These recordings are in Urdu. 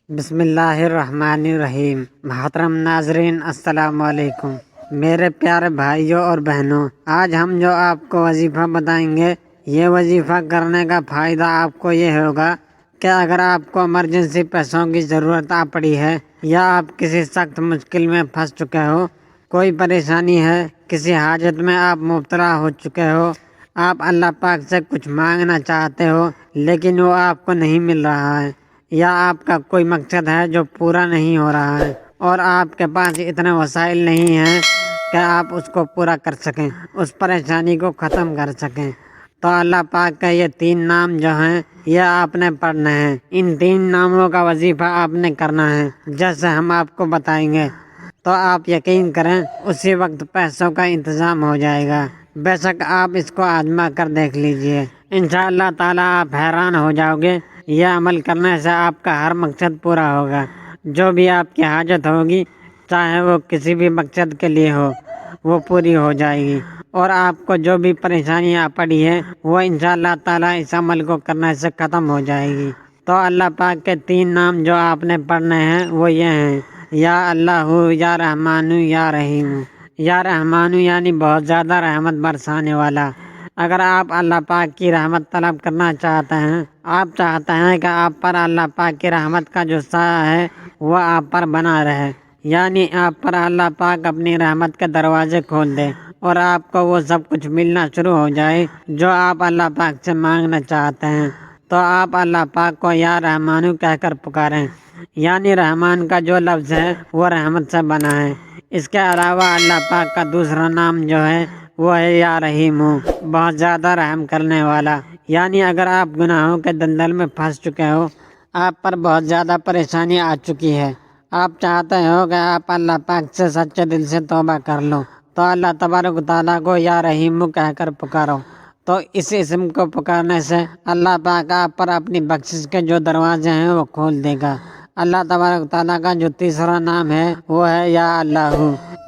بسم اللہ الرحمن الرحیم۔ محترم ناظرین، السلام علیکم۔ میرے پیارے بھائیوں اور بہنوں، آج ہم جو آپ کو وظیفہ بتائیں گے، یہ وظیفہ کرنے کا فائدہ آپ کو یہ ہوگا کہ اگر آپ کو ایمرجنسی پیسوں کی ضرورت آ پڑی ہے یا آپ کسی سخت مشکل میں پھنس چکے ہو، کوئی پریشانی ہے، کسی حاجت میں آپ مبتلا ہو چکے ہو، آپ اللہ پاک سے کچھ مانگنا چاہتے ہو لیکن وہ آپ کو نہیں مل رہا ہے، یا آپ کا کوئی مقصد ہے جو پورا نہیں ہو رہا ہے اور آپ کے پاس اتنے وسائل نہیں ہیں کہ آپ اس کو پورا کر سکیں، اس پریشانی کو ختم کر سکیں، تو اللہ پاک کا یہ 3 نام جو ہیں یہ آپ نے پڑھنے ہیں۔ ان 3 ناموں کا وظیفہ آپ نے کرنا ہے جیسے ہم آپ کو بتائیں گے، تو آپ یقین کریں اسی وقت پیسوں کا انتظام ہو جائے گا۔ بے شک آپ اس کو آزما کر دیکھ لیجئے، انشاءاللہ تعالیٰ آپ حیران ہو جاؤ گے۔ یہ عمل کرنے سے آپ کا ہر مقصد پورا ہوگا، جو بھی آپ کی حاجت ہوگی، چاہے وہ کسی بھی مقصد کے لیے ہو، وہ پوری ہو جائے گی، اور آپ کو جو بھی پریشانیاں پڑی ہے وہ انشاءاللہ تعالیٰ اس عمل کو کرنے سے ختم ہو جائے گی۔ تو اللہ پاک کے 3 نام جو آپ نے پڑھنے ہیں وہ یہ ہیں: یا اللہ، یا رحمان، یا رحیم۔ یا رحمان یعنی بہت زیادہ رحمت برسانے والا۔ اگر آپ اللہ پاک کی رحمت طلب کرنا چاہتے ہیں، آپ چاہتے ہیں کہ آپ پر اللہ پاک کی رحمت کا جو سایہ ہے وہ آپ پر بنا رہے، یعنی آپ پر اللہ پاک اپنی رحمت کے دروازے کھول دے اور آپ کو وہ سب کچھ ملنا شروع ہو جائے جو آپ اللہ پاک سے مانگنا چاہتے ہیں، تو آپ اللہ پاک کو یا رحمانو کہہ کر پکاریں، یعنی رحمان کا جو لفظ ہے وہ رحمت سے بنا ہے۔ اس کے علاوہ اللہ پاک کا دوسرا نام جو ہے وہ ہے یا رحیم، بہت زیادہ رحم کرنے والا۔ یعنی اگر آپ گناہوں کے دلدل میں پھنس چکے ہو، آپ پر بہت زیادہ پریشانی آ چکی ہے، آپ چاہتے ہو کہ آپ اللہ پاک سے سچے دل سے توبہ کر لو، تو اللہ تبارک و تعالیٰ کو یا رحیم کہہ کر پکارو، تو اس اسم کو پکارنے سے اللہ پاک آپ پر اپنی بخشش کے جو دروازے ہیں وہ کھول دے گا۔ اللہ تبارک و تعالیٰ کا جو تیسرا نام ہے وہ ہے یا اللہ،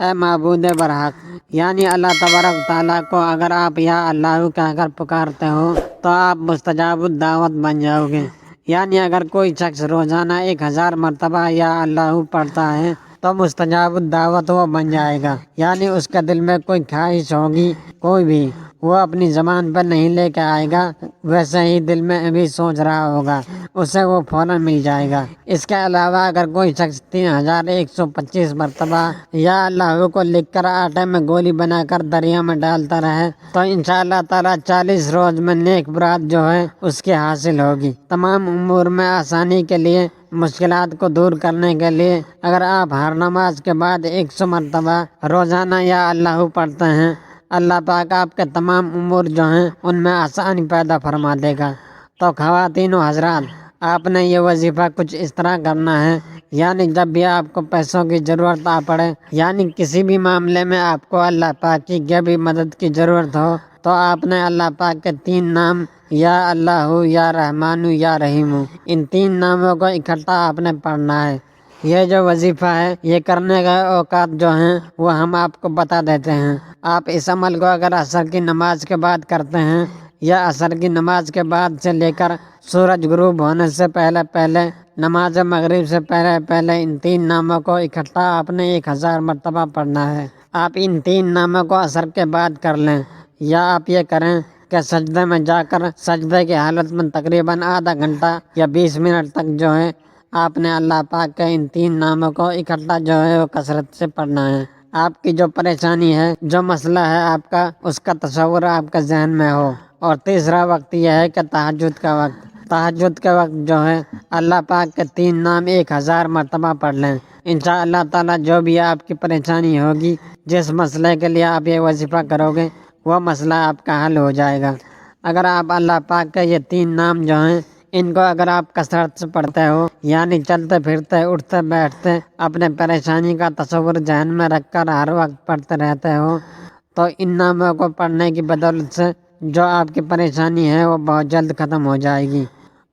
اے معبود برحق۔ یعنی اللہ تبارک و تعالیٰ کو اگر آپ یا اللہ کہہ کر پکارتے ہو تو آپ مستجاب الدعوت بن جاؤ گے۔ یعنی اگر کوئی شخص روزانہ 1000 مرتبہ یا اللہ پڑھتا ہے تو مستجاب الدعوت وہ بن جائے گا، یعنی اس کے دل میں کوئی خواہش ہوگی کوئی بھی، وہ اپنی زبان پر نہیں لے کے آئے گا، ویسے ہی دل میں بھی سوچ رہا ہوگا، اسے وہ فوراً مل جائے گا۔ اس کے علاوہ اگر کوئی شخص 3125 مرتبہ یا اللہ کو لکھ کر آٹے میں گولی بنا کر دریا میں ڈالتا رہے تو انشاءاللہ تعالیٰ 40 روز میں نیک مراد جو ہے اس کی حاصل ہوگی۔ تمام امور میں آسانی کے لیے، مشکلات کو دور کرنے کے لیے اگر آپ ہر نماز کے بعد 100 مرتبہ روزانہ یا اللہ پڑھتے ہیں، اللہ پاک آپ کے تمام امور جو ہیں ان میں آسانی پیدا فرما دے گا۔ تو خواتین و حضرات، آپ نے یہ وظیفہ کچھ اس طرح کرنا ہے، یعنی جب بھی آپ کو پیسوں کی ضرورت آ پڑے، یعنی کسی بھی معاملے میں آپ کو اللہ پاک کی کیا بھی مدد کی ضرورت ہو، تو آپ نے اللہ پاک کے 3 نام یا اللہ، یا رحمان، یا رحیم، ان 3 ناموں کو اکٹھا آپ نے پڑھنا ہے۔ یہ جو وظیفہ ہے یہ کرنے کے اوقات جو ہیں وہ ہم آپ کو بتا دیتے ہیں۔ آپ اس عمل کو اگر عصر کی نماز کے بعد کرتے ہیں یا عصر کی نماز کے بعد سے لے کر سورج غروب ہونے سے پہلے پہلے، نماز مغرب سے پہلے پہلے، ان 3 ناموں کو اکٹھا آپ نے 1000 مرتبہ پڑھنا ہے۔ آپ ان 3 ناموں کو عصر کے بعد کر لیں، یا آپ یہ کریں کہ سجدے میں جا کر سجدے کی حالت میں تقریباً آدھا گھنٹہ یا 20 منٹ تک جو ہے آپ نے اللہ پاک کے ان 3 ناموں کو اکٹھا جو ہے وہ کثرت سے پڑھنا ہے۔ آپ کی جو پریشانی ہے، جو مسئلہ ہے آپ کا، اس کا تصور آپ کے ذہن میں ہو۔ اور تیسرا وقت یہ ہے کہ تہجد کا وقت۔ تہجد کے وقت جو ہے اللہ پاک کے 3 نام 1000 مرتبہ پڑھ لیں، انشاءاللہ تعالیٰ جو بھی آپ کی پریشانی ہوگی، جس مسئلے کے لیے آپ یہ وظیفہ کرو گے وہ مسئلہ آپ کا حل ہو جائے گا۔ اگر آپ اللہ پاک کے یہ 3 نام جو ہیں ان کو اگر آپ کثرت سے پڑھتے ہو، یعنی چلتے پھرتے، اٹھتے بیٹھتے اپنے پریشانی کا تصور ذہن میں رکھ کر ہر وقت پڑھتے رہتے ہو، تو ان ناموں کو پڑھنے کی بدولت سے جو آپ کی پریشانی ہے وہ بہت جلد ختم ہو جائے گی،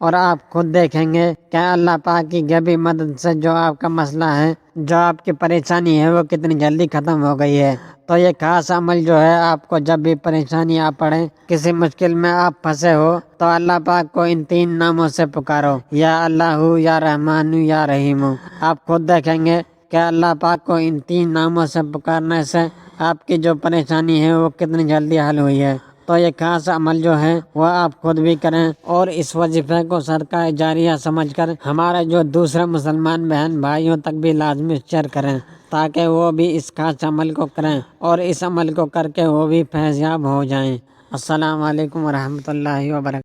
اور آپ خود دیکھیں گے کہ اللہ پاک کی غیبی مدد سے جو آپ کا مسئلہ ہے، جو آپ کی پریشانی ہے، وہ کتنی جلدی ختم ہو گئی ہے۔ تو یہ خاص عمل جو ہے، آپ کو جب بھی پریشانی آ پڑے، کسی مشکل میں آپ پھنسے ہو، تو اللہ پاک کو ان 3 ناموں سے پکارو، یا اللہ، یا رحمان، یا رحیم۔ آپ خود دیکھیں گے کہ اللہ پاک کو ان 3 ناموں سے پکارنے سے آپ کی جو پریشانی ہے وہ کتنی جلدی حل ہوئی ہے۔ تو یہ خاص عمل جو ہے وہ آپ خود بھی کریں، اور اس وظیفے کو صدقہ جاریہ سمجھ کر ہمارے جو دوسرے مسلمان بہن بھائیوں تک بھی لازمی شیئر کریں، تاکہ وہ بھی اس خاص عمل کو کریں اور اس عمل کو کر کے وہ بھی فیض یاب ہو جائیں۔ السلام علیکم ورحمۃ اللہ وبرکاتہ۔